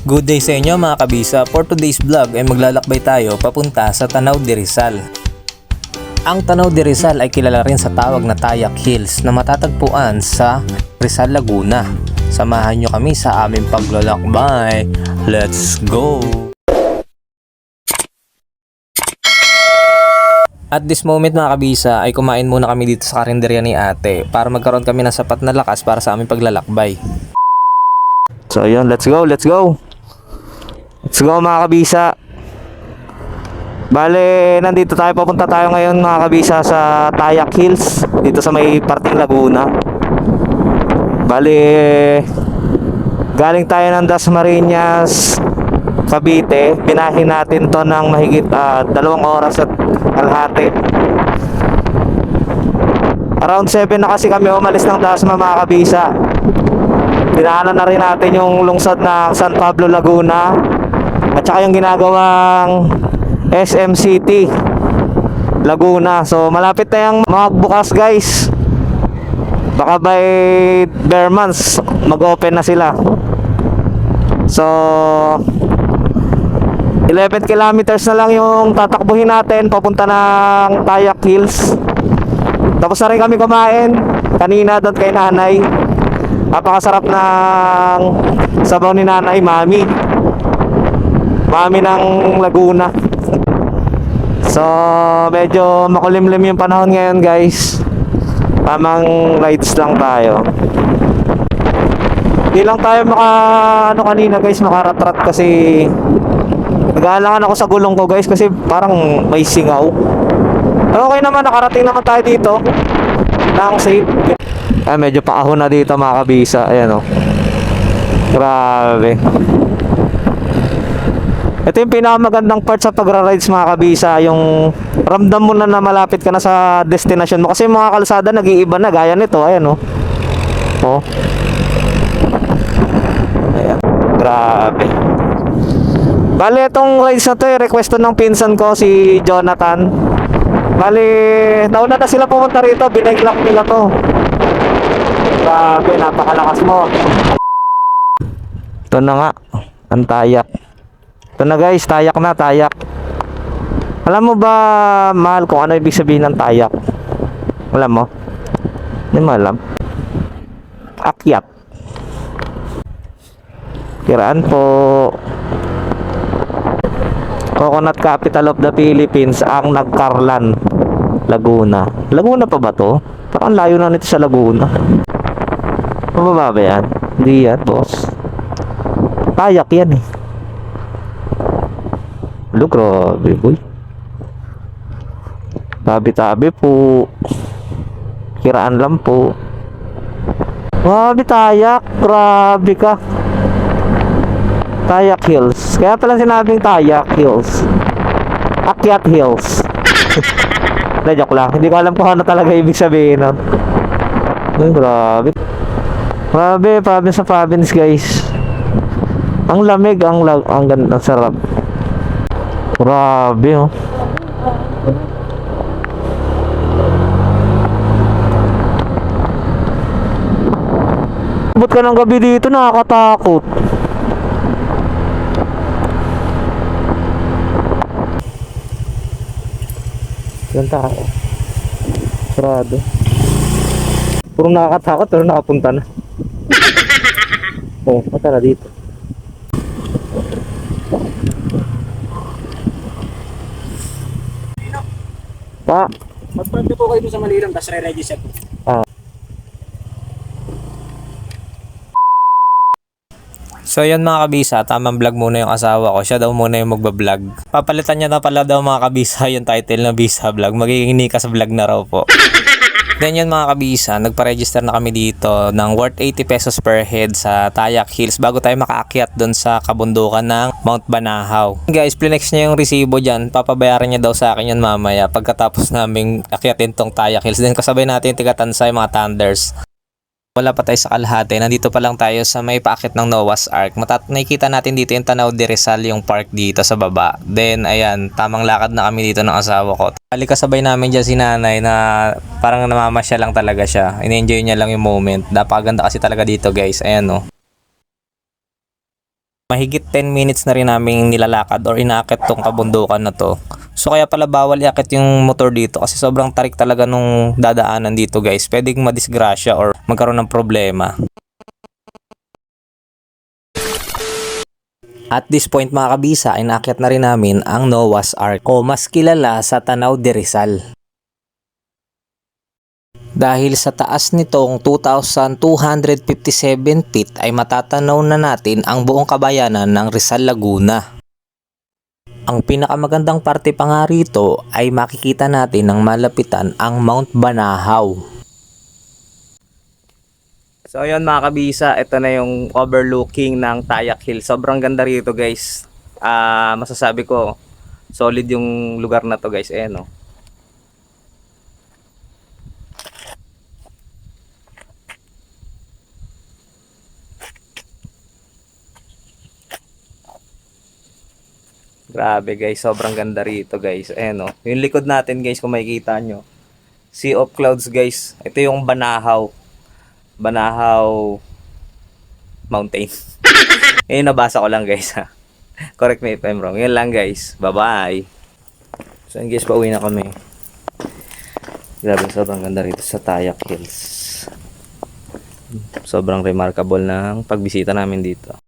Good day sa inyo mga kabisa. For today's vlog ay maglalakbay tayo papunta sa Tanaw de Rizal. Ang Tanaw de Rizal ay kilala rin sa tawag na Tayak Hills na matatagpuan sa Rizal, Laguna. Samahan nyo kami sa aming paglalakbay. Let's go! At this moment mga kabisa ay kumain muna kami dito sa karinderya ni ate para magkaroon kami ng sapat na lakas para sa aming paglalakbay. So ayun, let's go! Let's go mga kabisa. Bale, nandito tayo, papunta tayo ngayon mga kabisa sa Tayak Hills, dito sa may parting Laguna. Bale, galing tayo ng Dasmariñas, Cavite. Binahin natin to ng mahigit 2 oras at kalahati. Around 7 na kasi kami umalis ng Dasma mga kabisa. Dinaanan na rin natin yung lungsod na San Pablo, Laguna, at saka yung ginagawang SM City, Laguna. So malapit na yung magbukas guys. Baka by bare months mag-open na sila. So 11 kilometers na lang yung tatakbuhin natin papunta ng Tayak Hills. Tapos na rin kami kumain kanina doon kay nanay. Napakasarap ng sabaw ni nanay, mami ng Laguna. So medyo makulimlim yung panahon ngayon guys. Tamang rides lang tayo. Hindi lang tayo kanina guys, makaratrat kasi nag-aalangan ako sa gulong ko guys kasi parang may singaw. Pero okay naman, nakarating naman tayo dito nang safe. Medyo paahon na dito mga kabisa. Ayan o, grabe. Ito yung pinakamagandang part sa pagra-rides mga kabisa, yung ramdam mo na malapit ka na sa destination mo. Kasi mga kalsada nag-iiba na, gaya nito. Ayan o. Oh. Ayan, grabe. Bale, itong rides na to request ng pinsan ko, si Jonathan. Bale, nauna na sila pumunta rito, biniglock nila to. Grabe, napakalakas mo. Ito na nga, ang Tayak. Ito na guys, Tayak na, Tayak. Alam mo ba, mahal, kung ano ibig sabihin ng Tayak? Alam mo? Hindi mo alam. Akyat. Kiraan po. Coconut capital of the Philippines, ang Nagcarlan, Laguna. Laguna pa ba to? Parang layo na nito sa Laguna. Pababa ba yan? Hindi yan, boss. Tayak yan eh. Look, grabe boy. Tabi-tabi po. Kiraan lang po. Grabe Tayak. Grabe ka. Tayak Hills. Kaya pala sinabing Tayak Hills. Akyat Hills. Na joke lang. Hindi ko alam kung ano talaga ibig sabihin nun. Ay, grabe. Grabe, province sa province guys. Ang lamig, ang ganda, ang sarap. Grabe oh. Abot ka ng gabi dito, nakakatakot. Yan tayo. Sarado. Puro nakakatakot pero nakapunta na. Oh, matala dito. Pa, Mag-park na po kayo sa Malilang, tapos re-register po. So yun mga kabisa, tamang vlog muna yung asawa ko. Siya daw muna yung magbablog. Papalitan niya na pala daw mga kabisa yung title na Bisa Vlog. Magiging Nikas Vlog na raw po. Then yun mga kabisa, nagpa-register na kami dito ng worth 80 pesos per head sa Tayak Hills bago tayo makaakyat doon sa kabundukan ng Mount Banahaw. Guys, plinex niya yung resibo dyan. Papabayaran niya daw sa akin yan mamaya pagkatapos naming akyatin tong Tayak Hills. Then kasabay natin yung tiga-Tansay, mga Thunders. Wala pa tayo sa kalahati. Nandito pa lang tayo sa may paakit ng Noah's Ark. Nakikita natin dito yung Tanaw de Rizal, yung park dito sa baba. Then ayan, tamang lakad na kami dito ng asawa ko. Kasabay namin dyan si nanay na parang namamasya lang talaga siya. In-enjoy niya lang yung moment. Napakaganda kasi talaga dito guys. Ayan oh. Mahigit 10 minutes na rin namin nilalakad or inaakit tong kabundukan na to. So kaya pala bawal iakit yung motor dito kasi sobrang tarik talaga nung dadaanan dito guys. Pwedeng madisgrasya or magkaroon ng problema. At this point mga kabisa, inaakit na rin namin ang Noah's Ark o mas kilala sa Tanaw de Rizal. Dahil sa taas nitong 2,257 feet ay matatanaw na natin ang buong kabayanan ng Rizal, Laguna. Ang pinakamagandang parte pa nga rito ay makikita natin ng malapitan ang Mount Banahaw. So ayun mga kabisa, ito na yung overlooking ng Tayak Hill. Sobrang ganda rito guys. Masasabi ko, solid yung lugar na to guys. Ayan o. Grabe guys, sobrang ganda rito guys. Ayan o. Yung likod natin guys, kung makikita nyo. Sea of Clouds guys. Ito yung Banahaw. Banahaw Mountain. Yun, nabasa ko lang guys ha. Correct me if I'm wrong. Yun lang guys. Bye-bye. So yun guys, pauwi na kami. Grabe, sobrang ganda rito sa Tayak Hills. Sobrang remarkable ng pagbisita namin dito.